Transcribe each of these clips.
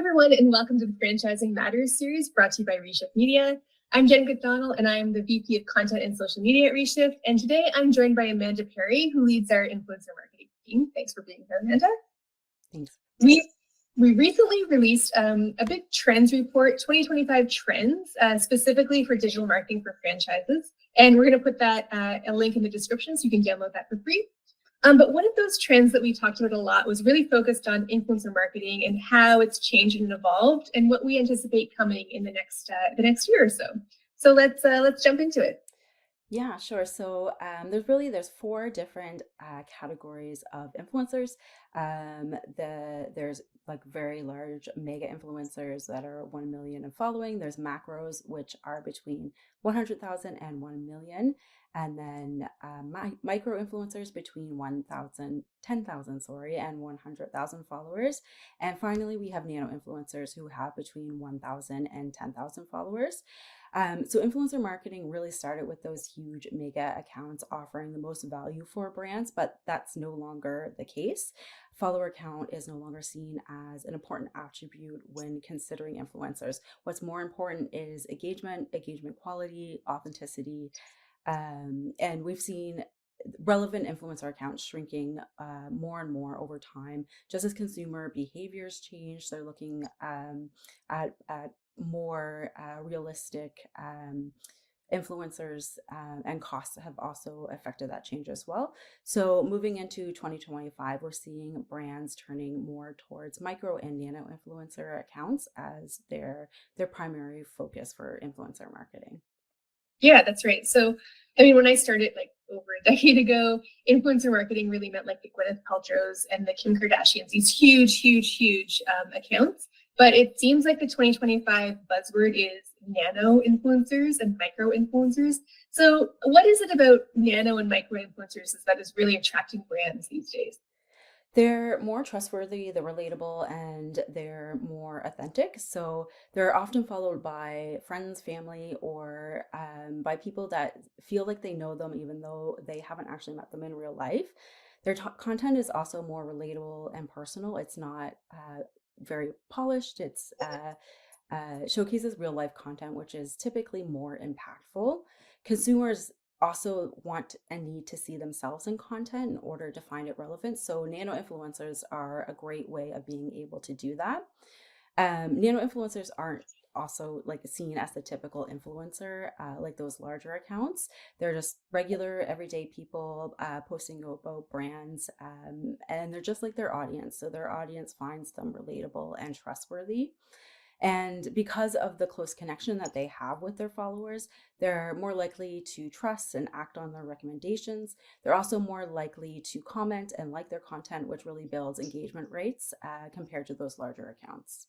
everyone, and welcome to the Franchising Matters series brought to you by Reshift Media. I'm Jen McDonald, and I am the VP of Content and Social Media at Reshift. And today I'm joined by Amanda Perry, who leads our influencer marketing team. Thanks for being here, Amanda. Thanks. We recently released a big trends report, 2025 trends, specifically for digital marketing for franchises. And we're going to put that a link in the description so you can download that for free. But one of those trends that we talked about a lot was really focused on influencer marketing and how it's changed and evolved, and what we anticipate coming in the next year or so. So let's jump into it. Yeah, sure. So there's four different categories of influencers. There's like very large mega influencers that are 1 million in following. There's macros, which are between 100,000 and 1 million. And then micro influencers between 10,000, and 100,000 followers. And finally, we have nano influencers who have between 1,000 and 10,000 followers. So influencer marketing really started with those huge mega accounts offering the most value for brands, but that's no longer the case. Follower count is no longer seen as an important attribute when considering influencers. What's more important is engagement quality, authenticity, and we've seen relevant influencer accounts shrinking more and more over time. Just as consumer behaviors change, they're looking at more realistic influencers, and costs have also affected that change as well. So moving into 2025, we're seeing brands turning more towards micro and nano influencer accounts as their primary focus for influencer marketing. Yeah, that's right. So, I mean, when I started like over a decade ago, influencer marketing really meant like the Gwyneth Paltrow's and the Kim Kardashians, these huge accounts. But it seems like the 2025 buzzword is nano influencers and micro influencers. So what is it about nano and micro influencers that is really attracting brands these days? They're more trustworthy, they're relatable, and they're more authentic. So they're often followed by friends, family, or by people that feel like they know them even though they haven't actually met them in real life. Their content is also more relatable and personal. It's not very polished. It's showcases real life content, which is typically more impactful. Consumers also want and need to see themselves in content in order to find it relevant. So nano influencers are a great way of being able to do that. Nano influencers aren't also like seen as the typical influencer, like those larger accounts. They're just regular everyday people posting about brands, and they're just like their audience. So their audience finds them relatable and trustworthy. And because of the close connection that they have with their followers, they're more likely to trust and act on their recommendations. They're also more likely to comment and like their content, which really builds engagement rates compared to those larger accounts.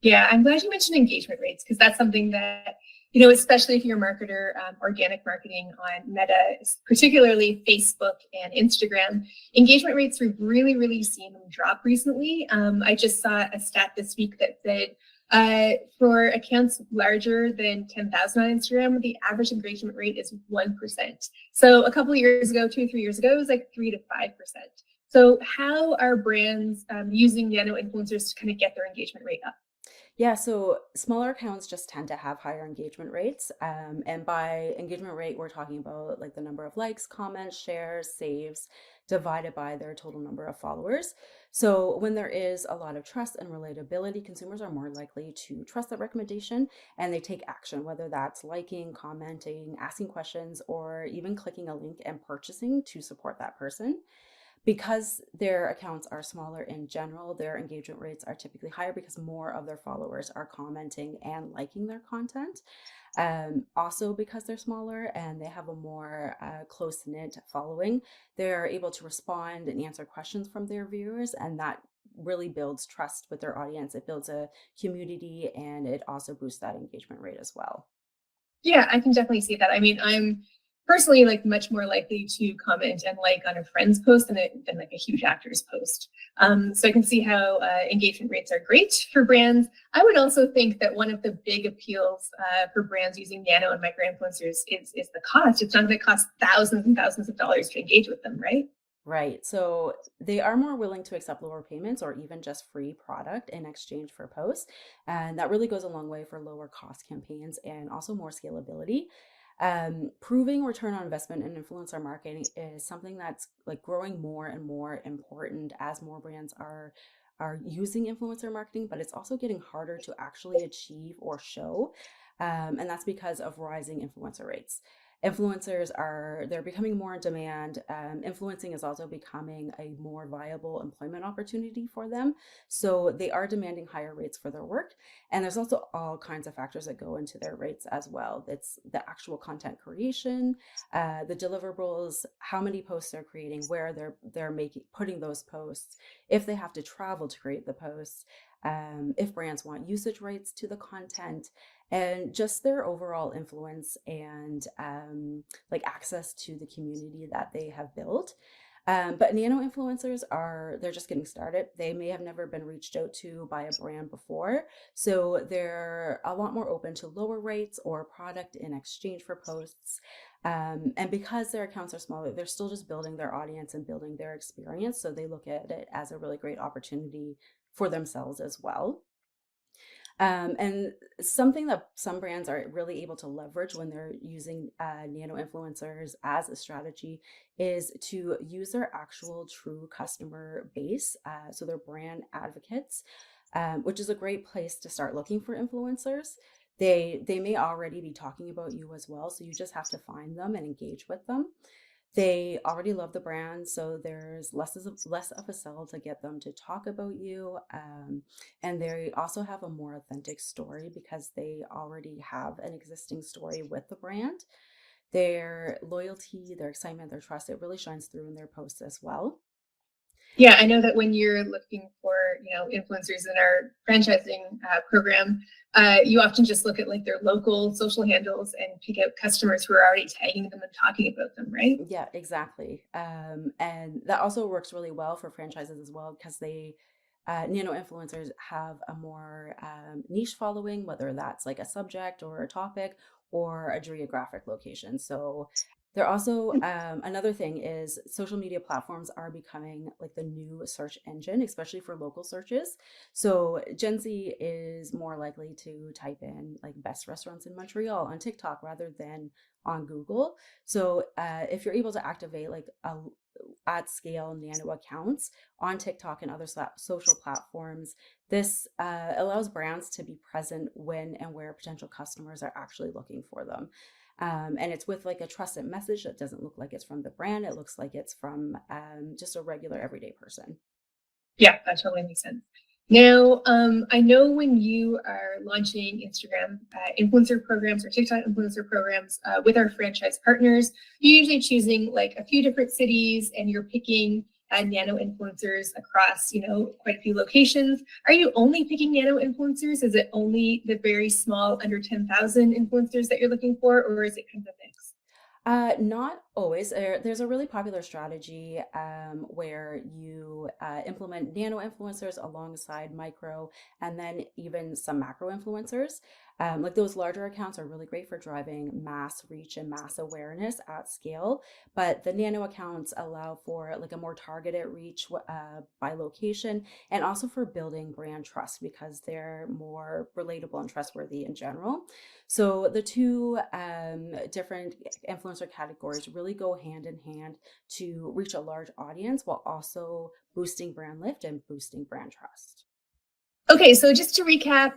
Yeah, I'm glad you mentioned engagement rates, because that's something that, especially if you're a marketer, organic marketing on Meta, particularly Facebook and Instagram, engagement rates we've really seen them drop recently. I just saw a stat this week that said for accounts larger than 10,000 on Instagram, the average engagement rate is 1%. So a couple of years ago, 2 or 3 years ago, it was like 3 to 5%. So how are brands using nano influencers to kind of get their engagement rate up? Yeah, so smaller accounts just tend to have higher engagement rates. And by engagement rate, we're talking about like the number of likes, comments, shares, saves, divided by their total number of followers. So when there is a lot of trust and relatability, consumers are more likely to trust that recommendation and they take action, whether that's liking, commenting, asking questions, or even clicking a link and purchasing to support that person. Because their accounts are smaller in general, their engagement rates are typically higher because more of their followers are commenting and liking their content. Also, because they're smaller and they have a more close-knit following, they're able to respond and answer questions from their viewers, and that really builds trust with their audience. It builds a community, and it also boosts that engagement rate as well. Yeah, I can definitely see that. I mean, I'm personally like much more likely to comment and like on a friend's post than like a huge actor's post. So I can see how engagement rates are great for brands. I would also think that one of the big appeals for brands using nano and micro influencers is the cost. It's not going to cost thousands and thousands of dollars to engage with them, right? Right. So they are more willing to accept lower payments or even just free product in exchange for posts. And that really goes a long way for lower cost campaigns and also more scalability. Proving return on investment in influencer marketing is something that's like growing more and more important as more brands are using influencer marketing, but it's also getting harder to actually achieve or show. And that's because of rising influencer rates. Influencers are they're becoming more in demand. Influencing is also becoming a more viable employment opportunity for them, so they are demanding higher rates for their work. And there's also all kinds of factors that go into their rates as well. It's the actual content creation, the deliverables, how many posts they're creating, where they're making putting those posts, if they have to travel to create the posts, if brands want usage rights to the content, and just their overall influence and like access to the community that they have built. But nano influencers they're just getting started. They may have never been reached out to by a brand before. So they're a lot more open to lower rates or product in exchange for posts. And because their accounts are smaller, they're still just building their audience and building their experience. So they look at it as a really great opportunity for themselves as well. And something that some brands are really able to leverage when they're using nano influencers as a strategy is to use their actual true customer base. So they're brand advocates, which is a great place to start looking for influencers. They may already be talking about you as well, so you just have to find them and engage with them. They already love the brand, so there's less of a sell to get them to talk about you. And they also have a more authentic story because they already have an existing story with the brand. Their loyalty, their excitement, their trust, it really shines through in their posts as well. Yeah, I know that when you're looking for, influencers in our franchising program, you often just look at like their local social handles and pick out customers who are already tagging them and talking about them, right? Yeah, exactly. And that also works really well for franchises as well because nano influencers have a more niche following, whether that's like a subject or a topic or a geographic location. So they're also another thing is social media platforms are becoming like the new search engine, especially for local searches. So Gen Z is more likely to type in like best restaurants in Montreal on TikTok rather than on Google. So if you're able to activate like at scale nano accounts on TikTok and other social platforms, this allows brands to be present when and where potential customers are actually looking for them. And it's with like a trusted message that doesn't look like it's from the brand. It looks like it's from just a regular everyday person. Yeah, that totally makes sense. Now, I know when you are launching Instagram influencer programs or TikTok influencer programs with our franchise partners, you're usually choosing like a few different cities and you're picking nano influencers across, quite a few locations. Are you only picking nano influencers? Is it only the very small under 10,000 influencers that you're looking for, or is it kind of a mix? Not always. There's a really popular strategy where you implement nano influencers alongside micro and then even some macro influencers. Like those larger accounts are really great for driving mass reach and mass awareness at scale, but the nano accounts allow for like a more targeted reach by location and also for building brand trust because they're more relatable and trustworthy in general. So the two different influencer categories really go hand in hand to reach a large audience while also boosting brand lift and boosting brand trust. Okay, so just to recap,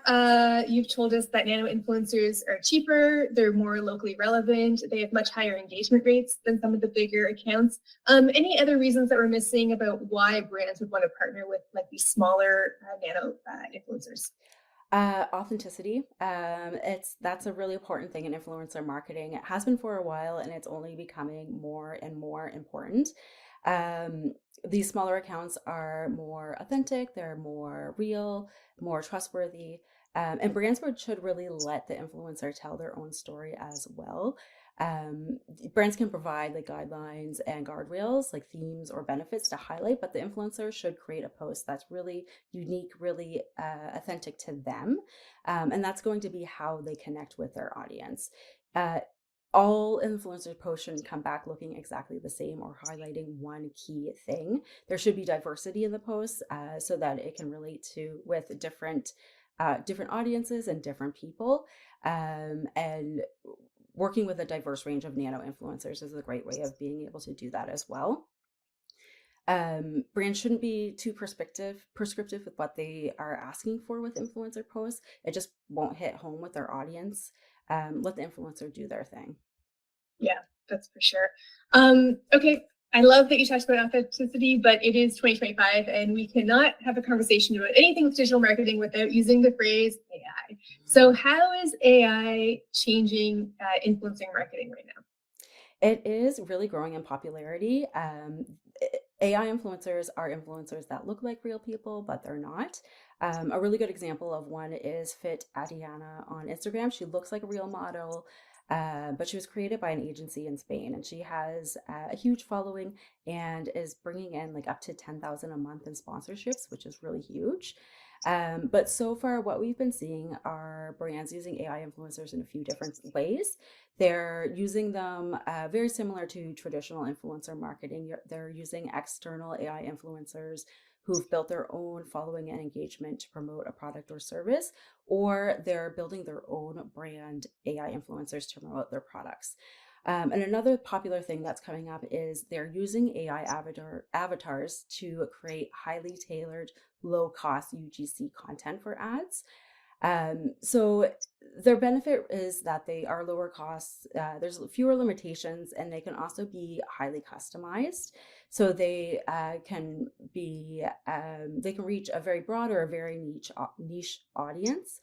you've told us that nano influencers are cheaper, they're more locally relevant, they have much higher engagement rates than some of the bigger accounts. Any other reasons that we're missing about why brands would want to partner with like these smaller nano influencers? Authenticity. That's a really important thing in influencer marketing. It has been for a while, and it's only becoming more and more important. Um, these smaller accounts are more authentic. They're more real, more trustworthy. And brands should really let the influencer tell their own story as well. Brands can provide like guidelines and guardrails, like themes or benefits to highlight, but the influencer should create a post that's really unique, really authentic to them. And that's going to be how they connect with their audience. Uh, all influencer posts shouldn't come back looking exactly the same or highlighting one key thing. There should be diversity in the posts so that it can relate to with different audiences and different people. And working with a diverse range of nano influencers is a great way of being able to do that as well. Brands shouldn't be too prescriptive with what they are asking for with influencer posts. It just won't hit home with their audience. Let the influencer do their thing. Yeah, that's for sure. Okay, I love that you talked about authenticity, but it is 2025 and we cannot have a conversation about anything with digital marketing without using the phrase AI. So how is AI changing influencing marketing right now? It is really growing in popularity. AI influencers are influencers that look like real people, but they're not. A really good example of one is Fit Adiana on Instagram. She looks like a real model, but she was created by an agency in Spain, and she has a huge following and is bringing in like up to 10,000 a month in sponsorships, which is really huge. But so far, what we've been seeing are brands using AI influencers in a few different ways. They're using them very similar to traditional influencer marketing. They're using external AI influencers who've built their own following and engagement to promote a product or service, or they're building their own brand AI influencers to promote their products. And another popular thing that's coming up is they're using AI avatars to create highly tailored, low cost UGC content for ads. So their benefit is that they are lower costs. There's fewer limitations, and they can also be highly customized. So they can reach a very broad or a very niche audience.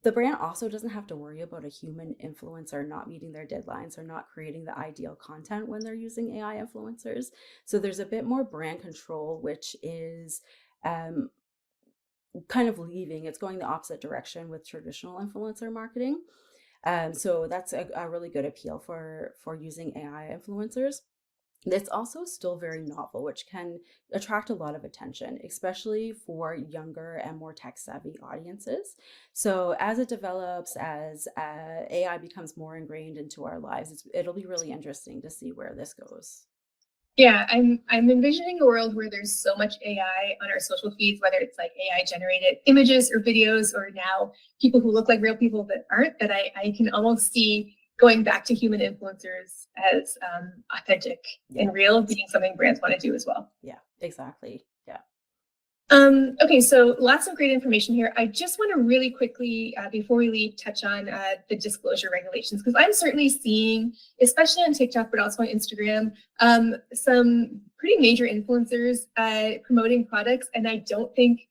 The brand also doesn't have to worry about a human influencer not meeting their deadlines or not creating the ideal content when they're using AI influencers. So there's a bit more brand control, which is um, kind of leaving. It's going the opposite direction with traditional influencer marketing. So that's a really good appeal for using AI influencers. It's also still very novel, which can attract a lot of attention, especially for younger and more tech savvy audiences. So as it develops, as AI becomes more ingrained into our lives, it'll be really interesting to see where this goes. Yeah, I'm envisioning a world where there's so much AI on our social feeds, whether it's like AI generated images or videos, or now people who look like real people that aren't, that I can almost see going back to human influencers as authentic Yeah, and real, being something brands want to do as well. yeah, exactly. Yeah. Okay, so lots of great information here. I just want to really quickly, before we leave, touch on the disclosure regulations, because I'm certainly seeing, especially on TikTok, but also on Instagram, some pretty major influencers promoting products, and I don't think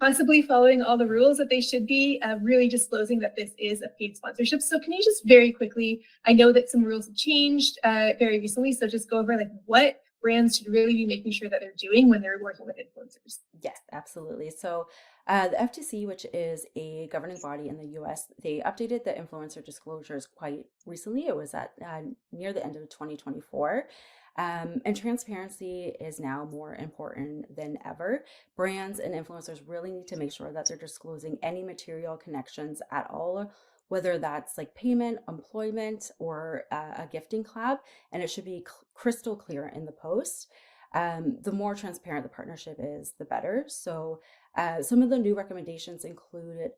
possibly following all the rules that they should be, really disclosing that this is a paid sponsorship. So can you just very quickly, I know that some rules have changed very recently, so just go over like what brands should really be making sure that they're doing when they're working with influencers. Yes, absolutely. So, the FTC, which is a governing body in the US, they updated the influencer disclosures quite recently. It was at near the end of 2024. And transparency is now more important than ever. Brands and influencers really need to make sure that they're disclosing any material connections at all, whether that's like payment, employment, or a gifting collab, and it should be crystal clear in the post. The more transparent the partnership is, the better. So, some of the new recommendations include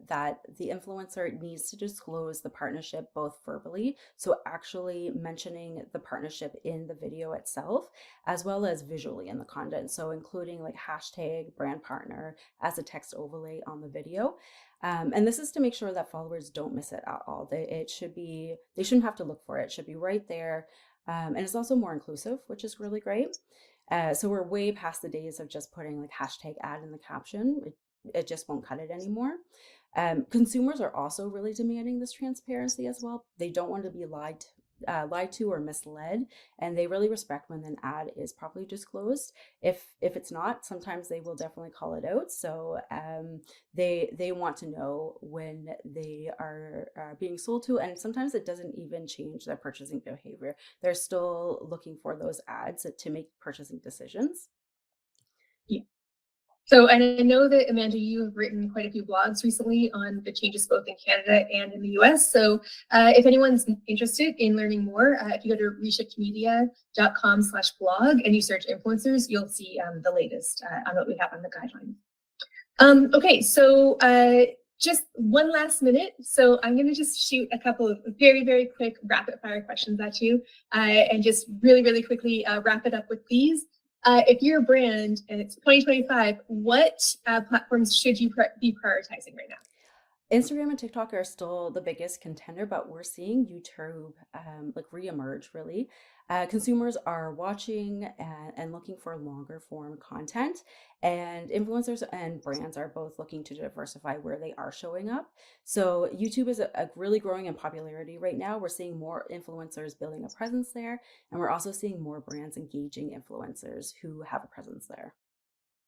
that the influencer needs to disclose the partnership both verbally, so actually mentioning the partnership in the video itself, as well as visually in the content. So, including like hashtag brand partner as a text overlay on the video. And this is to make sure that followers don't miss it at all. They shouldn't have to look for it. It should be right there. And it's also more inclusive, which is really great. So we're way past the days of just putting like hashtag ad in the caption. It just won't cut it anymore. Consumers are also really demanding this transparency as well. They don't want to be lied to or misled, and they really respect when an ad is properly disclosed. If it's not, sometimes they will definitely call it out. So they want to know when they are being sold to, and sometimes it doesn't even change their purchasing behavior. They're still looking for those ads to make purchasing decisions. Yeah. So, and I know that Amanda, you have written quite a few blogs recently on the changes both in Canada and in the US. So if anyone's interested in learning more, if you go to reshiftmedia.com/blog and you search influencers, you'll see the latest on what we have on the guidelines. Okay, so just one last minute. So I'm going to just shoot a couple of very, very quick rapid fire questions at you and just really, really quickly wrap it up with these. If you're a brand and it's 2025, what platforms should you be prioritizing right now? Instagram and TikTok are still the biggest contender, but we're seeing YouTube like reemerge really. Consumers are watching and looking for longer form content, and influencers and brands are both looking to diversify where they are showing up. So YouTube is a really growing in popularity right now. We're seeing more influencers building a presence there, and we're also seeing more brands engaging influencers who have a presence there.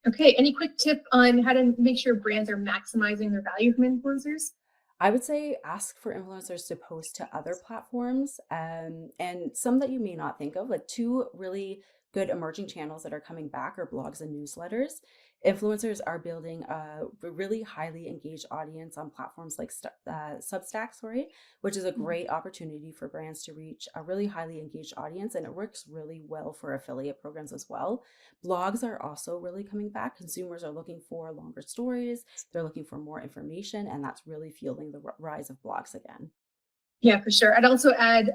Okay, any quick tip on how to make sure brands are maximizing their value from influencers? I would say ask for influencers to post to other platforms, and some that you may not think of. Like two really good emerging channels that are coming back are blogs and newsletters. Influencers are building a really highly engaged audience on platforms like Substack, sorry, which is a great opportunity for brands to reach a really highly engaged audience, and it works really well for affiliate programs as well. Blogs are also really coming back. Consumers are looking for longer stories, they're looking for more information, and that's really fueling the rise of blogs again. Yeah, for sure. I'd also add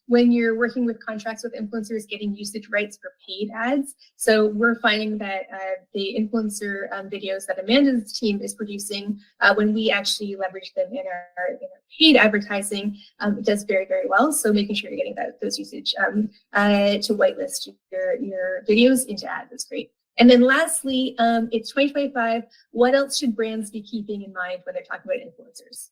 when you're working with contracts with influencers, getting usage rights for paid ads. So we're finding that the influencer videos that Amanda's team is producing, when we actually leverage them in our paid advertising, it does very, very well. So making sure you're getting those usage to whitelist your videos into ads is great. And then lastly, it's 2025. What else should brands be keeping in mind when they're talking about influencers?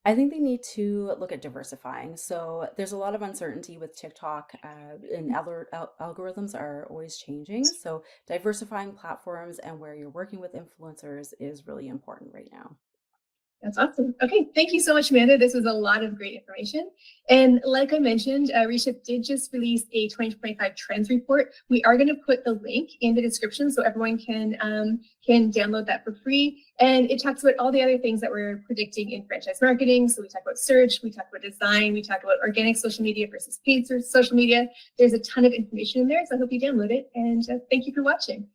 I think they need to look at diversifying. So there's a lot of uncertainty with TikTok, and algorithms are always changing. So diversifying platforms and where you're working with influencers is really important right now. That's awesome. Okay, thank you so much, Amanda. This was a lot of great information. And like I mentioned, Reshift did just release a 2025 trends report. We are going to put the link in the description so everyone can download that for free. And it talks about all the other things that we're predicting in franchise marketing. So we talk about search, we talk about design, we talk about organic social media versus paid social media. There's a ton of information in there, so I hope you download it. And thank you for watching.